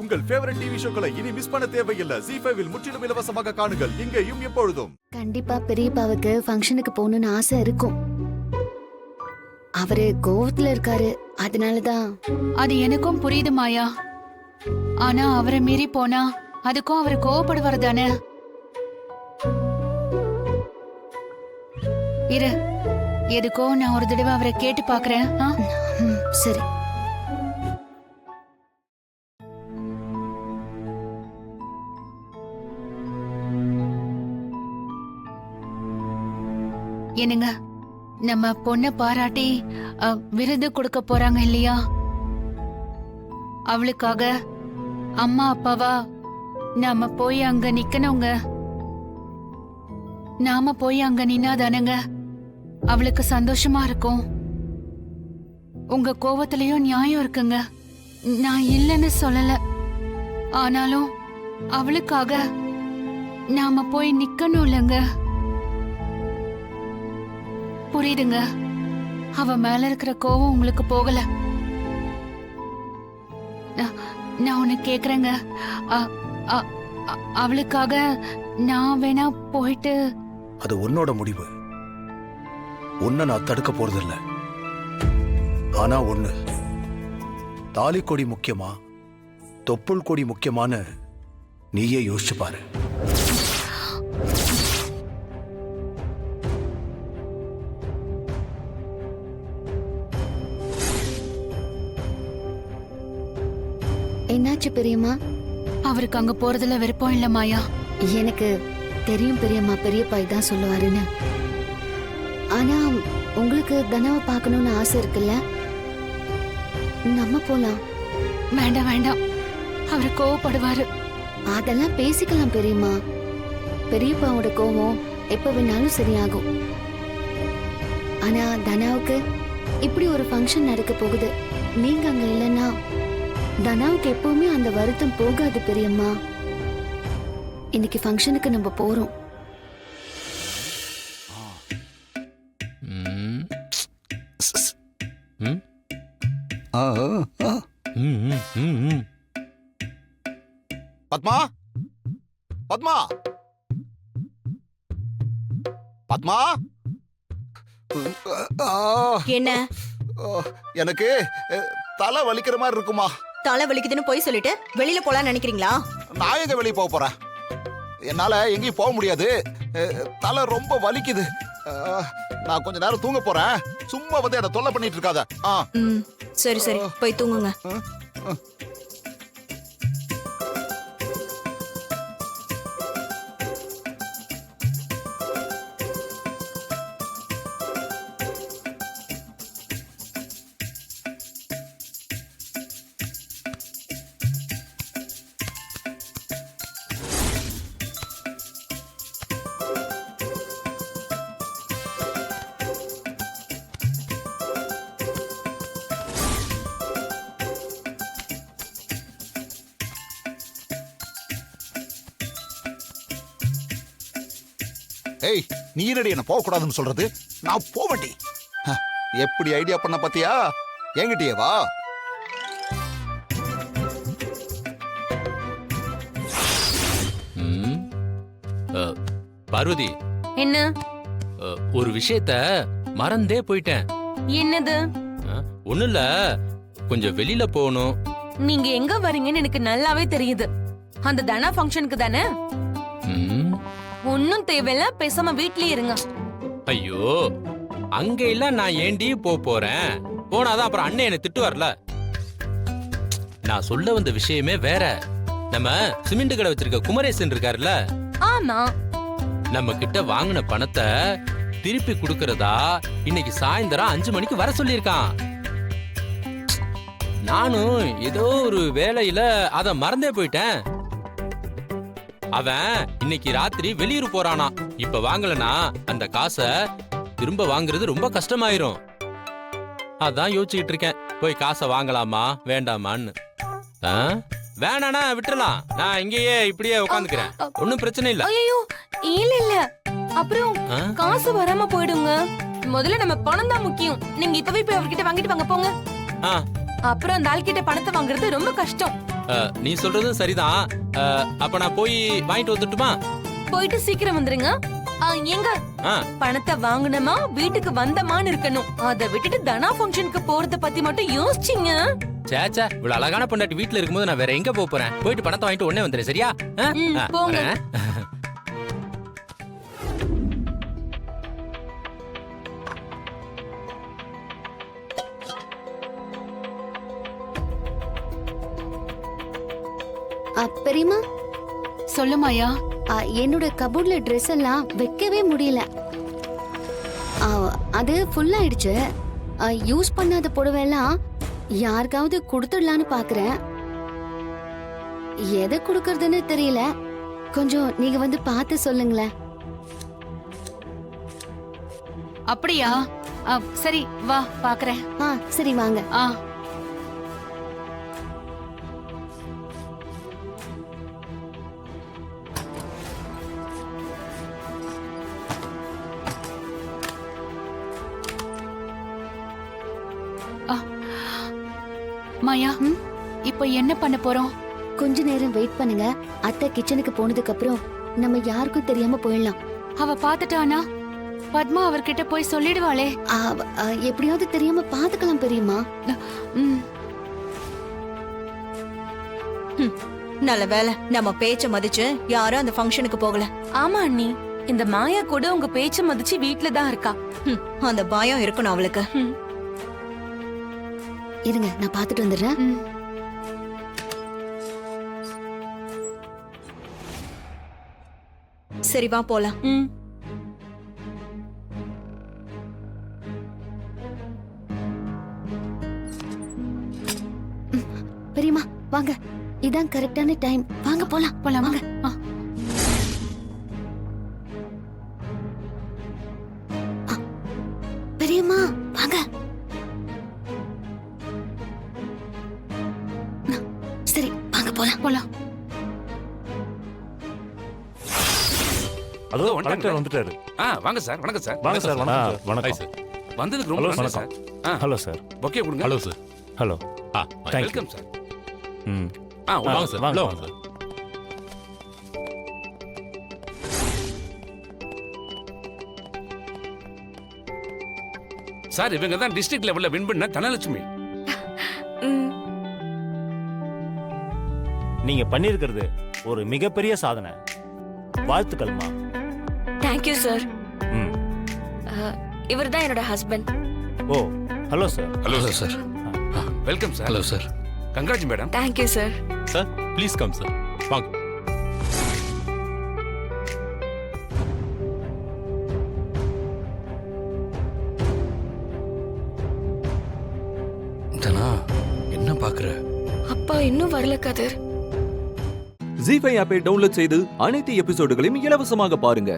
உங்கள் favourite TV ஷோக்களை இனி miss பண்ண தேவையில்லை. ஜீ5 இல் முற்றிலும் இலவசமாக காணுங்கள். இங்கேயும் எப்பொழுதும். கண்டிப்பா பெரியப்பாவுக்கு ஃபங்க்ஷனுக்கு போகணும்னு ஆசை இருக்கும். அவரு கோவத்துல இருக்காரு, அதனாலதான். அது எனக்கும் புரியுது மாயா. ஆனா அவரை மீறி போனா அதுக்கும் அவரு கோவப்படுவார் தானே. இரு, எதுக்கோ நான் ஒரு தடவை அவரை கேட்டு பாக்குறேன். சரி. என்னங்க, நம்ம பொண்ண பாராட்டி விருது கொடுக்க போறாங்க இல்லையா? அவளுக்காக அம்மா அப்பாவா நாம போய் அங்க நிக்கணுங்க. நாம போய் அங்க நின்னாதானங்க அவளுக்கு சந்தோஷமா இருக்கும். உங்க கோவத்திலயும் நியாயம் இருக்குங்க, நான் இல்லைன்னு சொல்லல. ஆனாலும் அவளுக்காக நாம போய் நிக்கணும் இல்லைங்க. புரியுதுங்க, அவ மேல இருக்கிற கோவம் உங்களுக்கு போகல. நான் உன்னை கேக்குறேங்க, அவளுக்காக நான் வேணா போயிட்டு. அது உன்னோட முடிவு, உன்னை நான் தடுக்க போறதில்ல. ஆனா ஒண்ணு, தாலி கொடி முக்கியமா தொப்புள் கொடி முக்கியமான நீயே யோசிச்சு பாரு. என்னாச்சு பெரியம்மா? அவருக்கு அங்க போறதுல விருப்பம் இல்ல மாயா. எனக்கு தெரியும் பெரியம்மா, பெரியப்பா இதான் சொல்லுவாருன்னு. ஆனா உங்களுக்கு தனாவை பார்க்கணும்னு ஆசை இருக்குல்ல, நம்ம போலாம். வேண்டாம் வேண்டாம், அவரு கோவப்படுவாரு. அதெல்லாம் பேசிக்கலாம் பெரியம்மா. பெரியப்பாவோட கோவம் எப்ப வேணாலும் சரியாகும். ஆனா தனாவுக்கு இப்படி ஒரு ஃபங்க்ஷன் நடக்க போகுது, நீங்க அங்க இல்லைன்னா தனாவுக்கு எப்பவுமே அந்த வருத்தம் போகாது பெரியம்மா. இன்னைக்கு ஃபங்க்ஷனுக்கு நம்ம போறோம். பத்மா, பத்மா, பத்மா. என்ன? எனக்கு தலை வலிக்கிற மாதிரி இருக்குமா? தலை வலிக்குதுன்னு போய் சொல்லிட்டு வெளியில போலான்னு நினைக்கிறீங்களா? நான் எங்க வெளியே போக போறேன்? என்னால எங்கேயும் போக முடியாது, தலை ரொம்ப வலிக்குது. நான் கொஞ்ச நேரம் தூங்க போறேன். சும்மா வந்து என்ன தொல்லை பண்ணிட்டு இருக்காத. சரி சரி, போய் தூங்குங்க. ஏய், நீ என்னடி என்ன போக கூடாதுன்னு சொல்றது? நான் போவண்டி. எப்படி ஐடியா பண்ண பாத்தியா? என்கிட்டயே வா. பார்வதி, என்ன? ஒரு விஷயத்த மறந்தே போயிட்டேன். என்னது? ஒண்ணும் இல்ல, கொஞ்சம் வெளியில போகணும். நீங்க எங்க வரீங்கன்னு எனக்கு நல்லாவே தெரியுது. அந்த தனா ஃபங்க்ஷனுக்கு தானே? ஒன்னும் தேவையில்ல, பேசாம வீட்லயே இருங்க. ஐயோ, அங்க இல்ல, நான் ஏண்டி போறேன்? போனாதான் அப்புறம் அண்ணன் என்ன திட்டுவார்ல. நான் சொல்ல வந்த விஷயமே வேற. நம்ம சிமெண்ட் கடை வச்சிருக்க குமரேசன் இருக்காருல்ல, ஆமா, நம்ம கிட்ட வாங்கின பணத்தை திருப்பி கொடுக்கறதா இன்னைக்கு சாயந்தரம் 5 மணிக்கு வர சொல்லியிருக்கான். நானும் ஏதோ ஒரு வேலையில அத மறந்தே போயிட்டேன். அவன் இன்னைக்கு ராத்திரி வெளியூர் போறானா. இப்ப வாங்கலனா அந்த காசை திரும்ப வாங்குறது ரொம்ப கஷ்டமாயிரும். அதான் யோசிச்சுக்கிட்டு இருக்கேன், போய் காசை வாங்கலாமா வேண்டாமான்னு. வேணானா விட்டுறலாம், நான் இங்கேயே இப்படியே உட்காந்துக்கிறேன், ஒன்னும் பிரச்சனை இல்ல. ஐயோ இல்ல இல்ல, அப்புறம் காசு வராம போயிடுங்க. முதல்ல நம்ம பணம் தான் முக்கியம். நீங்க இப்பவே போய் அவர்கிட்ட வாங்கிட்டு வாங்க போங்க. அப்புறம் அந்த ஆள் கிட்ட பணத்தை வாங்குறது ரொம்ப கஷ்டம். நீ சொல்றதும் சரிதான். அப்ப நான் போய் வாங்கிட்டு வந்துட்டுமா? போயிட்டு சீக்கிரம் வந்துருங்க. எங்க ஆ. பணத்தை வாங்கணுமா வீட்டுக்கு வந்தமான்னு இருக்கணும். அத விட்டுட்டு தனா ஃபங்க்ஷனுக்கு போறத பத்தி மட்டும் யோசிச்சீங்க. சேச்சா, இவ்வளவு அழகான பொண்டாட்டி வீட்டுல இருக்கும்போது நான் வேற எங்க போப் போறேன்? போயிட்டு பணத்தை வாங்கிட்டு உடனே வந்துடுறேன், சரியா? போங்க. வரேன். பெரியம்மா, சொல்லு மாயா. என்னோட கபோர்ட்ல ட்ரெஸ் எல்லாம் வைக்கவே முடியல. அது ஃபுல் ஆயிடுச்சு. யூஸ் பண்ணாத புடவை எல்லாம் யாருக்காவது கொடுத்துடலான்னு பாக்குறேன். எதை கொடுக்கறதுன்னு தெரியல. கொஞ்சம் நீங்க வந்து பார்த்து சொல்லுங்களேன். அப்படியா? சரி வா பாக்குறேன். சரி வாங்க. மாயா, இப்ப என்ன பண்ண போறோம்? கொஞ்ச நேரம் வெயிட் பண்ணுங்க. அத்தை கிச்சனுக்கு போனதுக்கு அப்புறம் நம்ம யாருக்கும் தெரியாம போயிடலாம். அவ பாத்துட்டானா? பத்மா அவர்கிட்ட போய் சொல்லிடுவாளே. எப்படியாவது தெரியாம பாத்துக்கலாம் பெரியம்மா. நல்ல வேலை நம்ம பேச்ச மதிச்சு யாரும் அந்த ஃபங்க்ஷனுக்கு போகல. ஆமா அண்ணி, இந்த மாயா கூட உங்க பேச்ச மதிச்சு வீட்ல தான் இருக்கா. அந்த பயம் இருக்கணும் அவளுக்கு. இருங்க, நான் பாத்துட்டு வந்துடுறேன். சரி வா போலாம். பெரியம்மா வாங்க, இதான் கரெக்டான டைம். வாங்க போலாம். போலாம் வாங்க. பெரியம்மா வாங்க. சரி வாங்க போலாம். போலாம். அதோ கலெக்டர் வந்துட்டாரு. வாங்க சார். வணக்கம் சார். வாங்க சார். வணக்கம் சார். வந்ததுக்கு ரொம்ப நன்றி சார். Hello sir. ஓகே கொடுங்க. Hello sir. Hello. Welcome sir. வாங்க சார். வாங்க வாங்க சார். சார் இவங்க தான் டிஸ்ட்ரிக்ட் லெவல்ல வின் பண்ண தனலட்சுமி. நீங்க பண்ணிருக்கிறது ஒரு மிகப்பெரிய சாதனை. வாழ்த்துக்கள்மா. Thank you sir. ம். இவர் தான் என்னோட ஹஸ்பண்ட். Oh hello sir. Hello sir. Welcome sir. Hello sir. Congrats madam. Thank you sir. Sir please come sir. வாங்க. தனா என்ன பாக்குற? அப்பா இன்னும் வரல கதிர். ஜீ5 ஆப்பை டவுன்லோட் செய்து அனைத்து எபிசோடுகளையும் இலவசமாக பாருங்க.